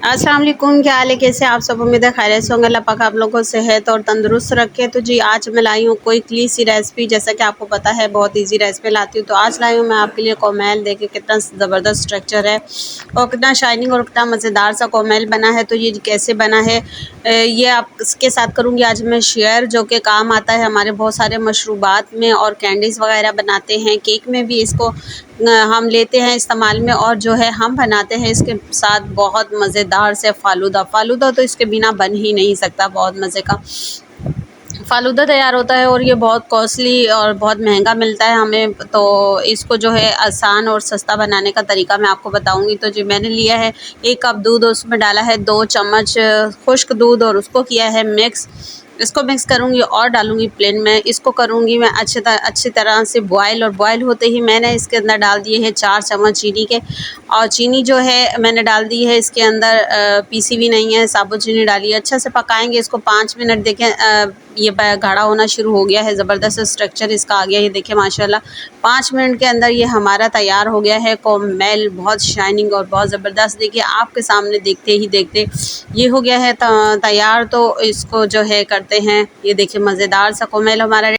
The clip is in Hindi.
अस्सलाम वालेकुम, क्या हाल है, कैसे आप सब। उम्मीद है खैरियत से होंगे। अल्लाह पाक आप लोगों को सेहत और तंदुरुस्त रखे। तो जी आज मैं लाई हूँ कोई क्ली सी रेसिपी। जैसा कि आपको पता है बहुत इजी रेसिपी लाती हूँ। तो आज लाई हूँ मैं आपके लिए कोमेल। देखिए कितना ज़बरदस्त स्ट्रक्चर है और कितना शाइनिंग और कितना मज़ेदार सा कोमेल बना है। तो ये कैसे बना है ये आपके साथ करूँगी आज मैं शेयर, जो कि काम आता है हमारे बहुत सारे मशरूबात में और कैंडीज़ वगैरह बनाते हैं, केक में भी इसको हम लेते हैं इस्तेमाल में। और जो है हम बनाते हैं इसके साथ बहुत मज़ेदार से फ़ालूदा तो इसके बिना बन ही नहीं सकता। बहुत मज़े का फ़ालूदा तैयार होता है और ये बहुत कॉस्टली और बहुत महंगा मिलता है हमें। तो इसको जो है आसान और सस्ता बनाने का तरीका मैं आपको बताऊंगी। तो जी मैंने लिया है 1 कप दूध, उसमें डाला है 2 चम्मच खुश्क दूध और उसको किया है मिक्स। इसको मिक्स करूँगी और डालूँगी प्लेन में। इसको करूँगी मैं अच्छी तरह से बॉयल, और बॉयल होते ही मैंने इसके अंदर डाल दिए हैं 4 चम्मच चीनी के। और चीनी जो है मैंने डाल दी है इसके अंदर, पीसी भी नहीं है, साबुत चीनी डाली है। अच्छे से पकाएंगे इसको 5 मिनट। देखें ये गाढ़ा होना शुरू हो गया है, ज़बरदस्त स्ट्रक्चर इसका आ गया है। देखिए माशाल्लाह 5 मिनट के अंदर ये हमारा तैयार हो गया है कोमेल। बहुत शाइनिंग और बहुत ज़बरदस्त। देखिए आपके सामने देखते ही देखते ये हो गया है तैयार। तो इसको जो है करते हैं, ये देखिए मज़ेदार सा कोमेल हमारा